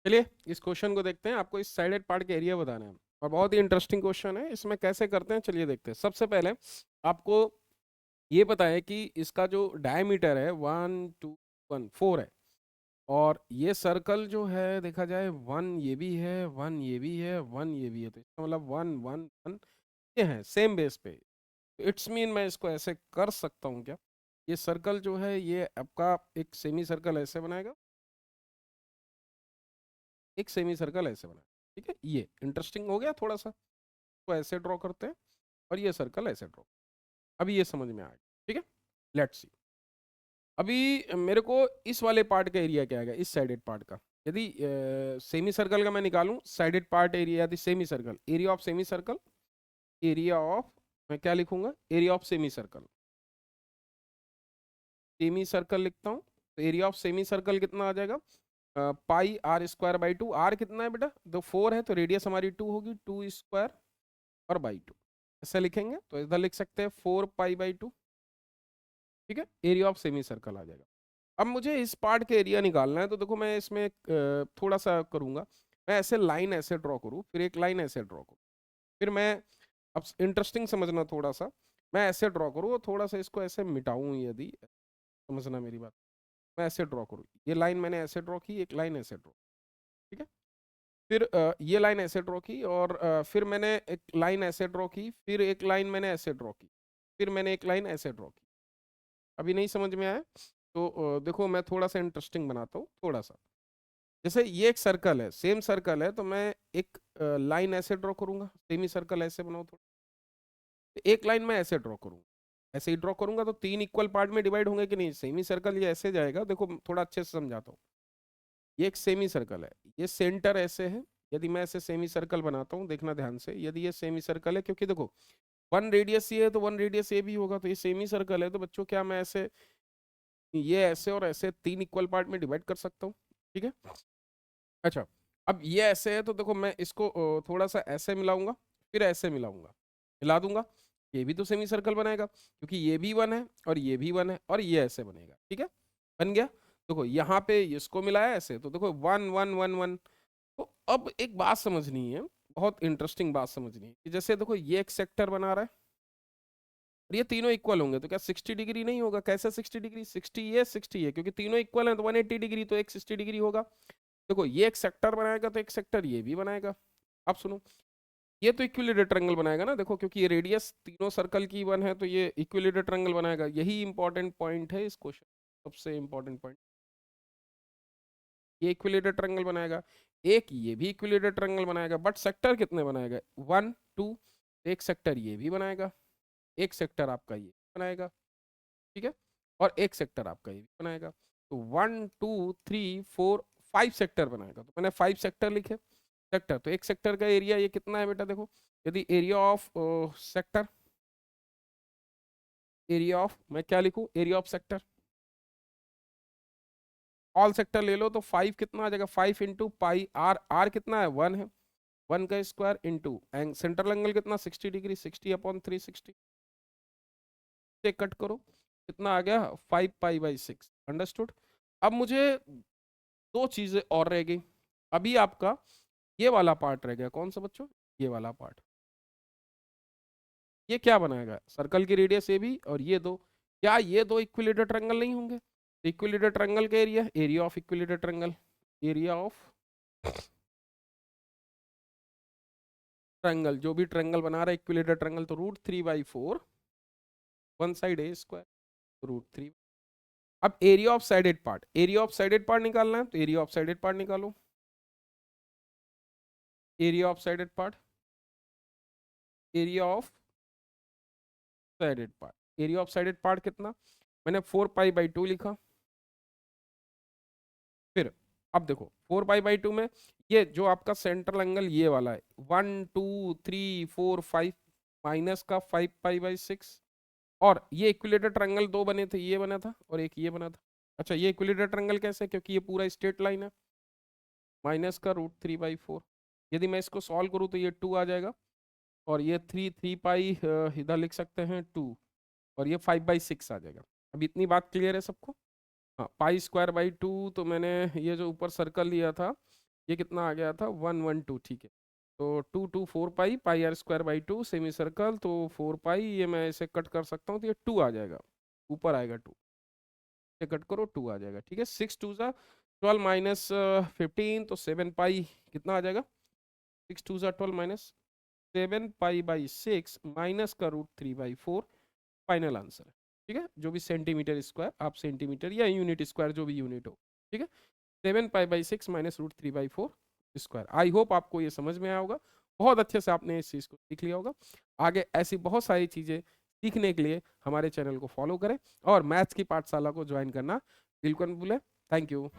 चलिए इस क्वेश्चन को देखते हैं। आपको इस साइडेड पार्ट के एरिया बताना है और बहुत ही इंटरेस्टिंग क्वेश्चन है। इसमें कैसे करते हैं चलिए देखते हैं। सबसे पहले आपको ये पता है कि इसका जो डायमीटर है 1 2 1 4 है और ये सर्कल जो है देखा जाए 1 ये भी है, 1 ये भी है, 1 ये भी है, तो इसका मतलब 1 1 1 ये है सेम बेस पे। इट्स मीन मैं इसको ऐसे कर सकता हूँ क्या, ये सर्कल जो है ये आपका एक सेमी सर्कल ऐसे बनाएगा, एक सेमी सर्कल ऐसे बनाएगा। ठीक है, ये इंटरेस्टिंग हो गया थोड़ा सा। तो ऐसे ड्रॉ करते हैं और ये सर्कल ऐसे ड्रॉ। अभी ये समझ में आएगा। ठीक है, लेट्स सी। अभी मेरे को इस वाले पार्ट का एरिया क्या आएगा, इस साइडेड पार्ट का। यदि सेमी सर्कल का मैं निकालूं साइडेड पार्ट एरिया, यदि semi circle, area of semi circle, area of, मैं क्या लिखूंगा, area of semi circle. Semi circle लिखता हूं तो एरिया ऑफ सेमी सर्कल कितना आ जाएगा, pi R square by two. R कितना है बेटा, तो 4 है, तो रेडियस हमारी 2 होगी, 2 स्क्वायर और बाई 2। ऐसा लिखेंगे तो इधर लिख सकते हैं 4 पाई बाई 2। ठीक है, एरिया ऑफ सेमी सर्कल आ जाएगा। अब मुझे इस पार्ट के एरिया निकालना है, तो देखो मैं इसमें थोड़ा सा करूंगा। मैं ऐसे लाइन ऐसे ड्रॉ करूँ, फिर एक लाइन ऐसे ड्रॉ करूँ, फिर मैं, अब इंटरेस्टिंग समझना थोड़ा सा, मैं ऐसे ड्रॉ करूँ और थोड़ा सा इसको ऐसे मिटाऊं, यदि समझना मेरी बात। मैं ऐसे ड्रॉ करूँ, ये लाइन मैंने ऐसे ड्रॉ की, एक लाइन ऐसे ड्रॉ। ठीक है, फिर ये लाइन ऐसे ड्रॉ की और फिर मैंने एक लाइन ऐसे ड्रॉ की, फिर एक लाइन मैंने ऐसे ड्रॉ की, फिर मैंने एक लाइन ऐसे ड्रॉ की। अभी नहीं समझ में आया तो देखो मैं थोड़ा सा इंटरेस्टिंग बनाता हूँ थोड़ा सा। जैसे ये एक सर्कल है, सेम सर्कल है, तो मैं एक लाइन ऐसे ड्रॉ करूंगा, सेमी सर्कल ऐसे बनाओ थोड़ा, एक लाइन मैं ऐसे ड्रॉ करूंगा। ऐसे ही ड्रॉ करूंगा तो 3 इक्वल पार्ट में डिवाइड होंगे कि नहीं, सेमी सर्कल ये ऐसे जाएगा। देखो थोड़ा अच्छे से समझाता हूँ। ये एक सेमी सर्कल है, ये सेंटर ऐसे है। यदि मैं ऐसे सेमी सर्कल बनाता हूँ, देखना ध्यान से, यदि ये सेमी सर्कल है, क्योंकि देखो 1 रेडियस ये है तो 1 रेडियस ये भी होगा, तो ये सेमी सर्कल है, तो बच्चों क्या मैं ऐसे, ये ऐसे और ऐसे 3 इक्वल पार्ट में डिवाइड कर सकता हूँ। ठीक है, अच्छा, अब ये ऐसे है तो देखो मैं इसको थोड़ा सा ऐसे मिलाऊंगा, फिर ऐसे मिलाऊंगा, मिला दूंगा, ये भी तो सेमी सर्कल बनाएगा, क्योंकि ये भी 1 है और ये भी 1 है और ये ऐसे बनेगा। ठीक है, बन गया। देखो यहाँ पे इसको मिलाया ऐसे, तो देखो 1 1 1 1। तो अब एक बात समझनी है, बहुत इंटरेस्टिंग बात समझनी है, कि जैसे देखो ये एक सेक्टर बना रहा है और ये तीनों इक्वल होंगे, तो क्या 60 डिग्री नहीं होगा? कैसे 60 डिग्री, 60 ये 60 है, क्योंकि तीनों इक्वल है तो 180 डिग्री, तो एक 60 डिग्री होगा। देखो ये एक सेक्टर बनाएगा तो एक सेक्टर ये भी बनाएगा। अब सुनो, ये तो इक्विलेटरल ट्रायंगल बनाएगा ना, देखो क्योंकि ये रेडियस तीनों सर्कल की 1 है, तो ये इक्विलेटरल ट्रायंगल बनाएगा। यही इंपॉर्टेंट पॉइंट है इस क्वेश्चन, सबसे इंपॉर्टेंट पॉइंट। ये इक्विलेटरल ट्रायंगल बनाएगा, एक ये भी इक्विलेटरल ट्रायंगल बनाएगा, बट सेक्टर कितने बनाएगा, 1 2। एक सेक्टर ये भी बनाएगा, एक सेक्टर आपका ये बनाएगा। ठीक है, और एक सेक्टर आपका ये भी बनाएगा। तो 1 2 3 4 5 सेक्टर बनाएगा, तो मैंने 5 सेक्टर लिखे। सेक्टर, तो एक सेक्टर का एरिया ये कितना है बेटा, देखो यदि area of sector, area of, मैं क्या लिखूं, area of sector, all sector ले लो, तो 5 कितना आ जाएगा, 5 इंटू पाई आर, आर कितना है 1 है, 1 का स्क्वायर इंटू एंग सेंट्रल एंगल कितना 60 डिग्री, 60/360 से कट करो, कितना आ गया 5 पाई/6। अंडरस्टूड। अब मुझे दो चीजें और रह गई। अभी आपका ये वाला पार्ट रह गया, कौन सा बच्चों, ये वाला पार्ट। ये क्या बनाएगा, सर्कल की रेडियस ए भी और ये दो, क्या ये दो इक्विलेटरल ट्रायंगल नहीं होंगे? इक्विलेटरल ट्रायंगल का area, area of equilateral triangle, area of triangle, जो भी ट्रायंगल बना रहा है इक्विलेटरल ट्रायंगल, तो √3/4, वन साइड ए स्क्वायर √3। अब area of shaded part, area of shaded part निकालना है, तो एरिया ऑफ साइडेड पार्ट निकालो। Area of shaded part, area of shaded part, area of shaded part कितना, मैंने 4 पाई/2 लिखा। फिर अब देखो 4 पाई/2 में ये जो आपका सेंट्रल एंगल ये वाला है 1 2 3 4 5, माइनस का 5 पाई/6, और ये इक्विलेटरल ट्रायंगल दो बने थे, ये बना था और एक ये बना था। अच्छा, ये इक्विलेटरल ट्रायंगल कैसे, क्योंकि ये पूरा स्ट्रेट लाइन है, माइनस का √3/4। यदि मैं इसको सॉल्व करूँ तो ये 2 आ जाएगा, और ये 3 पाई इधर लिख सकते हैं 2, और ये 5/6 आ जाएगा। अब इतनी बात क्लियर है सबको? हाँ, पाई स्क्वायर बाई 2, तो मैंने ये जो ऊपर सर्कल लिया था ये कितना आ गया था 112, ठीक है। तो 2 4 pi pi R square by 2 semi circle, तो 4 पाई, ये मैं इसे कट कर सकता हूँ तो ये 2 आ जाएगा, ऊपर आएगा 2, ये कट करो 2 आ जाएगा, ठीक है। 6 2 जा 12 माइनस 15, तो 7 पाई कितना आ जाएगा, 6 2 जा 12 माइनस 7 पाई बाई 6 माइनस का √3/4, फाइनल आंसर, ठीक है। जो भी सेंटीमीटर स्क्वायर, आप सेंटीमीटर या यूनिट स्क्वायर जो भी यूनिट हो, ठीक है। 7 pi by 6 minus √3/4 square. I hope आपको ये समझ में आया होगा, बहुत अच्छे से आपने इस चीज़ को सीख लिया होगा। आगे ऐसी बहुत सारी चीज़ें सीखने के लिए हमारे चैनल को फॉलो करें और मैथ्स की पाठशाला को ज्वाइन करना बिल्कुल न भूलें। Thank you.